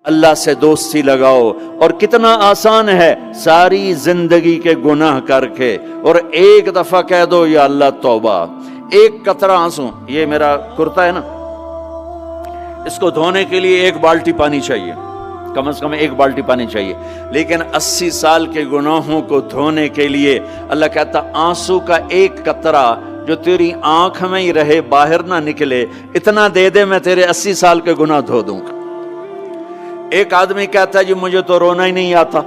اللہ سے دوستی لگاؤ. اور کتنا آسان ہے ساری زندگی کے گناہ کر کے اور ایک دفعہ کہہ دو یا اللہ توبہ. ایک قطرہ آنسو، یہ میرا کرتا ہے نا، اس کو دھونے کے لیے 1 بالٹی پانی چاہیے، کم از کم 1 بالٹی پانی چاہیے. لیکن 80 سال کے گناہوں کو دھونے کے لیے اللہ کہتا آنسو کا 1 قطرہ جو تیری آنکھ میں ہی رہے، باہر نہ نکلے، اتنا دے دے میں تیرے 80 سال کے گناہ دھو دوں گا. ایک آدمی کہتا ہے جی مجھے تو رونا ہی نہیں آتا.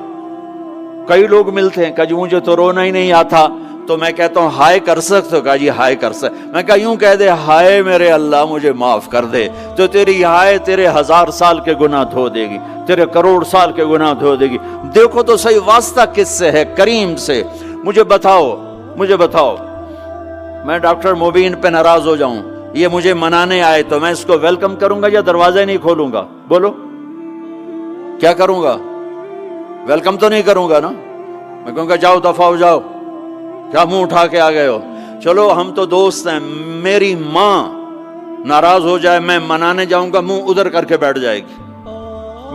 کئی لوگ ملتے ہیں کہ جی مجھے تو رونا ہی نہیں آتا. تو میں کہتا ہوں ہائے کر سکتے ہو؟ کہا جی ہائے کر سکتے. میں کہا یوں کہہ دے ہائے میرے اللہ مجھے معاف کر دے، تو تیری ہائے تیرے 1000 سال کے گناہ دھو دے گی، تیرے کروڑ سال کے گناہ دھو دے گی. دیکھو تو صحیح واسطہ کس سے ہے؟ کریم سے. مجھے بتاؤ میں ڈاکٹر مبین پہ ناراض ہو جاؤں، یہ مجھے منانے آئے تو میں اس کو ویلکم کروں گا یا دروازہ نہیں کھولوں گا؟ بولو کیا کروں گا؟ ویلکم تو نہیں کروں گا نا. میں کہوں گا جاؤ دفعہ ہو جاؤ، کیا منہ اٹھا کے آ گئے ہو؟ چلو ہم تو دوست ہیں. میری ماں ناراض ہو جائے میں منانے جاؤں گا، منہ ادھر کر کے بیٹھ جائے گی،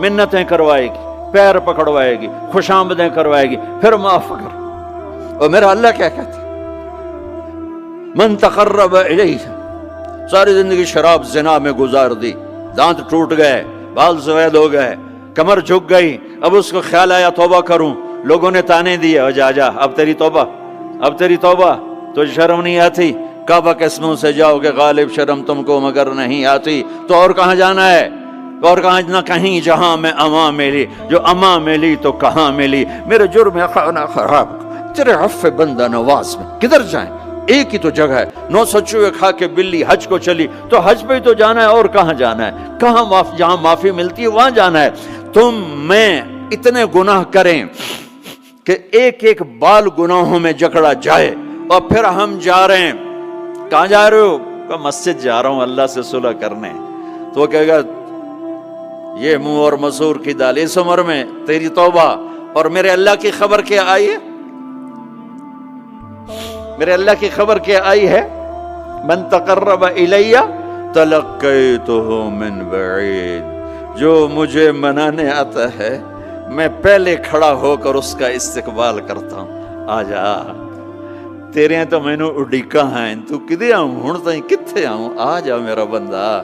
منتیں کروائے گی، پیر پکڑوائے گی، خوش آمدیں کروائے گی، پھر معاف کر. اور میرا اللہ کیا کہتا ہے؟ من تقرب الیہ. ساری زندگی شراب زنا میں گزار دی، دانت ٹوٹ گئے، بال سفید ہو گئے، کمر جھک گئی. اب اس کو خیال آیا توبہ کروں، لوگوں نے تانے دیے جا اب تیری توبہ تو شرم نہیں آتی؟ کعبہ کے اسموں سے جاؤ کہ غالب شرم تم کو مگر نہیں آتی. تو اور کہاں جانا ہے؟ اور کہاں نہ کہیں جہاں میں اما ملی، جو اما ملی تو کہاں ملی. میرے جرم خانہ خراب تیرے عفو بندہ نواز میں کدھر جائیں؟ ایک ہی تو جگہ ہے. 900 چوہے کھا کے بلی حج کو چلی، تو حج پہ ہی تو جانا ہے، اور کہاں جانا ہے؟ کہاں جہاں معافی ملتی ہے وہاں جانا ہے. تم میں اتنے گناہ کریں کہ ایک بال گناہوں میں جکڑا جائے، اور پھر ہم جا رہے ہیں. کہاں جا رہے ہو؟ کہ مسجد جا رہا ہوں اللہ سے صلح کرنے. تو وہ کہے گا یہ منہ اور مسور کی دال، اس عمر میں تیری توبہ. اور میرے اللہ کی خبر کیا آئی ہے؟ میرے اللہ کی خبر کیا آئی ہے؟ من تقرب الیہ تلقیتہ من بعید. جو مجھے منانے آتا ہے میں پہلے کھڑا ہو کر اس کا استقبال کرتا ہوں. آ جا تیرے تو مینوں اڈیکا ہیں، تو کدے آؤں ہن تائیں کتھے آؤں؟ آ جا میرا بندہ،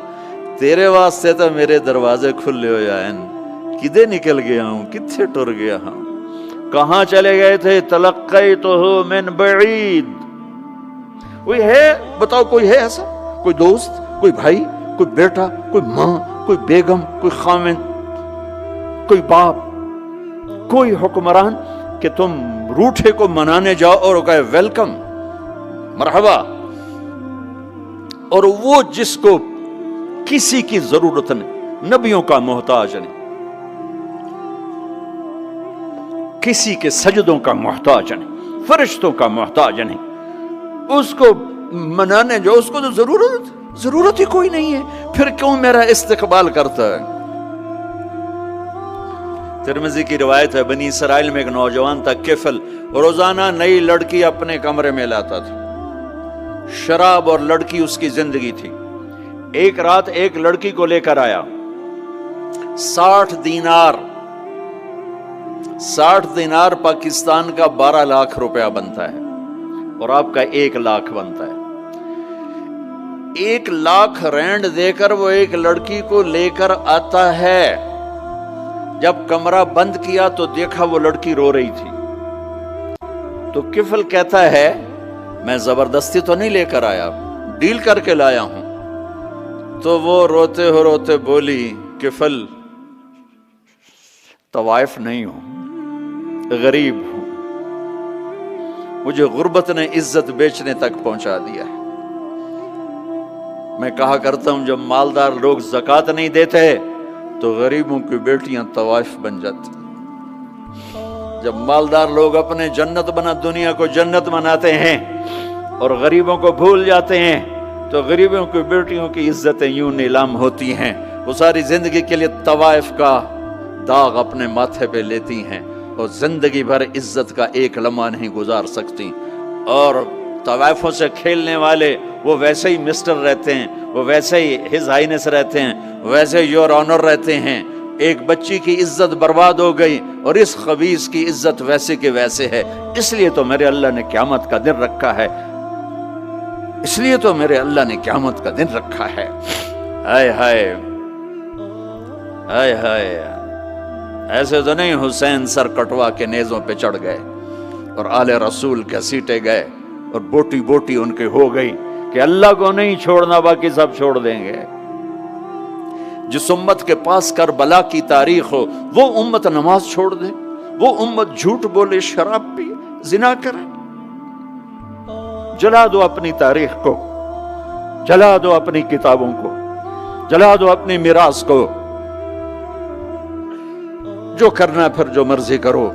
تیرے واسطے تو میرے دروازے کھلے ہوئے ہیں. کدے نکل گیا ہوں، کتھے ٹر گیا ہوں، کہاں چلے گئے تھے؟ تلقیتہ من بعید. کوئی ہے بتاؤ، کوئی ہے ایسا؟ کوئی دوست، کوئی بھائی، کوئی بیٹا، کوئی ماں، کوئی بیگم، کوئی خامن، کوئی باپ، کوئی حکمران کہ تم روٹھے کو منانے جاؤ اور کہے ویلکم مرحبا؟ اور وہ جس کو کسی کی ضرورت نہیں، نبیوں کا محتاج نہیں، کسی کے سجدوں کا محتاج نہیں، فرشتوں کا محتاج نہیں، اس کو منانے جو اس کو تو ضرورت ہی کوئی نہیں ہے، پھر کیوں میرا استقبال کرتا ہے؟ ترمذی کی روایت ہے، بنی اسرائیل میں ایک نوجوان تھا کفل، روزانہ نئی لڑکی اپنے کمرے میں لاتا تھا. شراب اور لڑکی اس کی زندگی تھی. ایک رات ایک لڑکی کو لے کر آیا. 60 دینار پاکستان کا 12 لاکھ روپیہ بنتا ہے، اور آپ کا 1 لاکھ بنتا ہے. 1 لاکھ رینڈ دے کر وہ ایک لڑکی کو لے کر آتا ہے. جب کمرہ بند کیا تو دیکھا وہ لڑکی رو رہی تھی. تو کفل کہتا ہے میں زبردستی تو نہیں لے کر آیا، ڈیل کر کے لایا ہوں. تو وہ روتے بولی کفل طوائف نہیں ہوں، غریب ہوں، مجھے غربت نے عزت بیچنے تک پہنچا دیا ہے. میں کہا کرتا ہوں جب مالدار لوگ زکوٰۃ نہیں دیتے تو غریبوں کی بیٹیاں طوائف بن جاتی. جب مالدار لوگ اپنے دنیا کو جنت بناتے ہیں اور غریبوں کو بھول جاتے ہیں تو غریبوں کی بیٹیوں کی عزتیں یوں نیلام ہوتی ہیں. وہ ساری زندگی کے لیے طوائف کا داغ اپنے ماتھے پہ لیتی ہیں اور زندگی بھر عزت کا ایک لمحہ نہیں گزار سکتی. اور طوائفوں سے کھیلنے والے وہ ویسے ہی مسٹر رہتے ہیں، وہ ویسے ہی ہز ہائنس رہتے ہیں، ویسے یور آنر رہتے ہیں. ایک بچی کی عزت برباد ہو گئی اور اس خبیث کی عزت ویسے کے ویسے ہے، اس لیے تو میرے اللہ نے قیامت کا دن رکھا ہے، اس لیے تو میرے اللہ نے قیامت کا دن رکھا ہے۔ ہائے ہائے ہائے ہائے، ایسے تو نہیں حسین سر کٹوا کے نیزوں پہ چڑھ گئے اور آل رسول کے سیٹے گئے اور بوٹی بوٹی ان کے ہو گئی کہ اللہ کو نہیں چھوڑنا باقی سب چھوڑ دیں گے۔ جس امت کے پاس کربلا کی تاریخ ہو وہ امت نماز چھوڑ دے، وہ امت جھوٹ بولے، شراب پی، زنا کرے۔ جلا دو اپنی تاریخ کو، جلا دو اپنی کتابوں کو، جلا دو اپنی میراث کو، جو کرنا پھر جو مرضی کرو،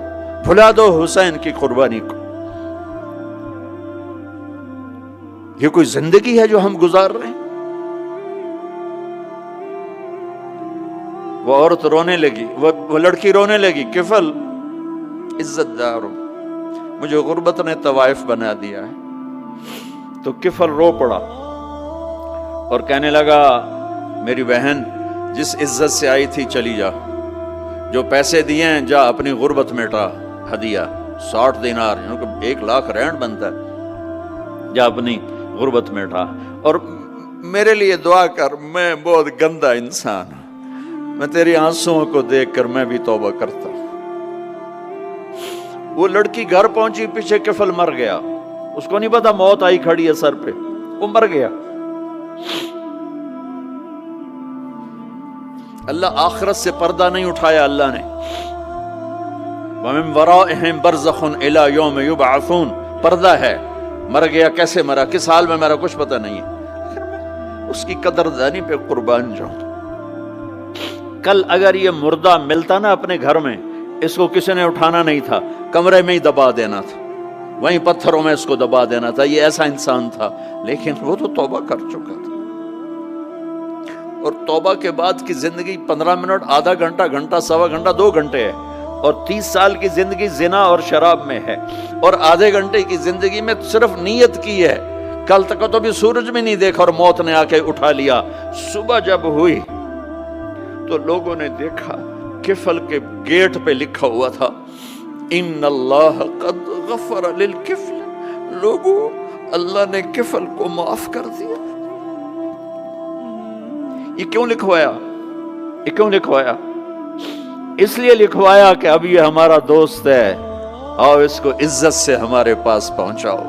بھلا دو حسین کی قربانی کو۔ یہ کوئی زندگی ہے جو ہم گزار رہے ہیں؟ وہ عورت رونے لگی، وہ لڑکی رونے لگی، کفل عزت دار ہو، مجھے غربت نے طوائف بنا دیا ہے۔ تو کفل رو پڑا اور کہنے لگا میری بہن جس عزت سے آئی تھی چلی جا، جو پیسے دیے ہیں جا اپنی غربت مٹا، ہدیہ 60 دینار یعنی کہ 1 لاکھ رینڈ بنتا ہے، جا اپنی غربت مٹا اور میرے لیے دعا کر، میں بہت گندا انسان ہوں، میں تیری آنسوؤں کو دیکھ کر میں بھی توبہ کرتا ہوں۔ وہ لڑکی گھر پہنچی، پیچھے کفل مر گیا، اس کو نہیں پتا موت آئی کھڑی ہے سر پہ، وہ مر گیا۔ اللہ آخرت سے پردہ نہیں اٹھایا اللہ نے۔ وَمِن وَرَائِهِمْ بَرْزَخٌ إِلَى يَوْمِ يُبْعَثُونَ، پردہ ہے، مر گیا کیسے مرا، کس حال میں مرا کچھ پتہ نہیں ہے، اس کی قدردانی پہ قربان جاؤں۔ کل اگر یہ مردہ ملتا نا اپنے گھر میں، اس کو کسی نے اٹھانا نہیں تھا، کمرے میں ہی دبا دینا تھا، وہیں پتھروں میں اس کو دبا دینا تھا، یہ ایسا انسان تھا، لیکن وہ تو توبہ کر چکا تھا۔ اور توبہ کے بعد کی زندگی 15 منٹ، آدھا گھنٹہ، گھنٹہ، سوا گھنٹہ، 2 گھنٹے ہے، اور 30 سال کی زندگی زنا اور شراب میں ہے، اور آدھے گھنٹے کی زندگی میں صرف نیت کی ہے۔ کل تک تو بھی سورج میں نہیں دیکھا اور موت نے آ کے اٹھا لیا۔ صبح جب ہوئی تو لوگوں نے دیکھا کفل کے گیٹ پہ لکھا ہوا تھا ان اللہ قد غفر للکفل، لوگوں اللہ نے کفل کو معاف کر دیا۔ یہ کیوں لکھوایا؟ یہ کیوں لکھوایا؟ اس لیے لکھوایا کہ اب یہ ہمارا دوست ہے، اور اس کو عزت سے ہمارے پاس پہنچاؤ۔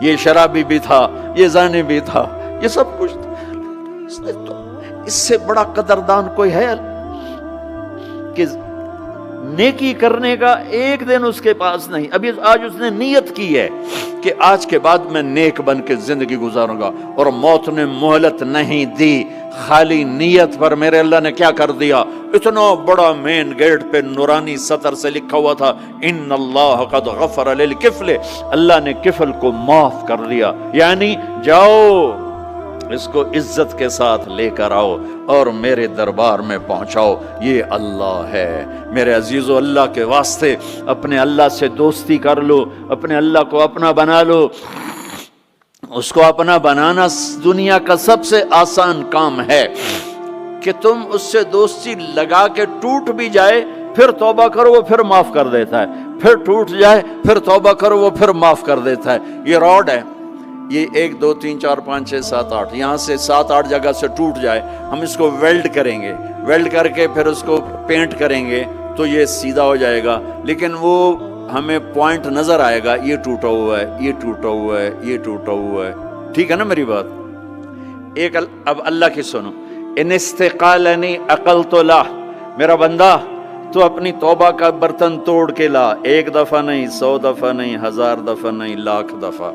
یہ شرابی بھی تھا، یہ زانی بھی تھا، یہ سب کچھ تھا۔ اس سے بڑا قدردان کوئی ہے کہ نیکی کرنے کا ایک دن اس کے پاس نہیں؟ ابھی آج اس نے نیت کی ہے کہ آج کے بعد میں نیک بن کے زندگی گزاروں گا، اور موت نے مہلت نہیں دی۔ خالی نیت پر میرے اللہ نے کیا کر دیا، اتنا بڑا مین گیٹ پہ نورانی سطر سے لکھا ہوا تھا ان اللہ قد غفر للکفل، اللہ نے کفل کو معاف کر دیا۔ یعنی جاؤ اس کو عزت کے ساتھ لے کر آؤ اور میرے دربار میں پہنچاؤ، یہ اللہ ہے۔ میرے عزیزو، اللہ کے واسطے اپنے اللہ سے دوستی کر لو، اپنے اللہ کو اپنا بنا لو۔ اس کو اپنا بنانا دنیا کا سب سے آسان کام ہے کہ تم اس سے دوستی لگا کے ٹوٹ بھی جائے پھر توبہ کرو وہ پھر معاف کر دیتا ہے، پھر ٹوٹ جائے پھر توبہ کرو وہ پھر معاف کر دیتا ہے۔ یہ راڈ ہے، یہ 1 2 3 4 5 6 7 8 یہاں سے 7 8 جگہ سے ٹوٹ جائے، ہم اس کو ویلڈ کریں گے، ویلڈ کر کے پھر اس کو پینٹ کریں گے تو یہ سیدھا ہو جائے گا، لیکن وہ ہمیں پوائنٹ نظر آئے گا، یہ ٹوٹا ہوا ہے، یہ ٹوٹا ہوا ہے، یہ ٹوٹا ہوا ہے۔ ٹھیک ہے نا میری بات؟ ایک اب اللہ کی سنو، ان استقالنی عقلت لا، میرا بندہ تو اپنی توبہ کا برتن توڑ کے لا، 1 دفعہ نہیں، 100 دفعہ نہیں، 1000 دفعہ نہیں، 1,00,000 دفعہ۔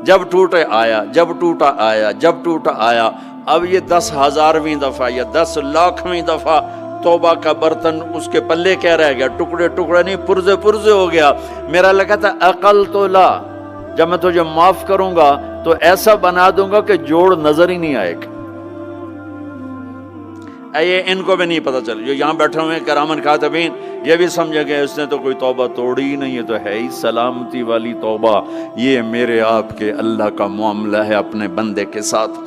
جب ٹوٹے آیا، جب ٹوٹا آیا، جب ٹوٹا آیا، اب یہ 10,000ویں دفعہ یا 10,00,000ویں دفعہ توبہ کا برتن اس کے پلے کیا رہ گیا؟ ٹکڑے ٹکڑے نہیں، پرزے پرزے ہو گیا۔ میرا لگا تھا عقل تو لا، جب میں تجھے معاف کروں گا تو ایسا بنا دوں گا کہ جوڑ نظر ہی نہیں آئے گا۔ یہ ان کو بھی نہیں پتا چل، جو یہاں بیٹھے ہوئے کرامن کاتبین یہ بھی سمجھے گئے اس نے تو کوئی توبہ توڑی ہی نہیں، یہ تو ہے ہی سلامتی والی توبہ۔ یہ میرے آپ کے اللہ کا معاملہ ہے اپنے بندے کے ساتھ۔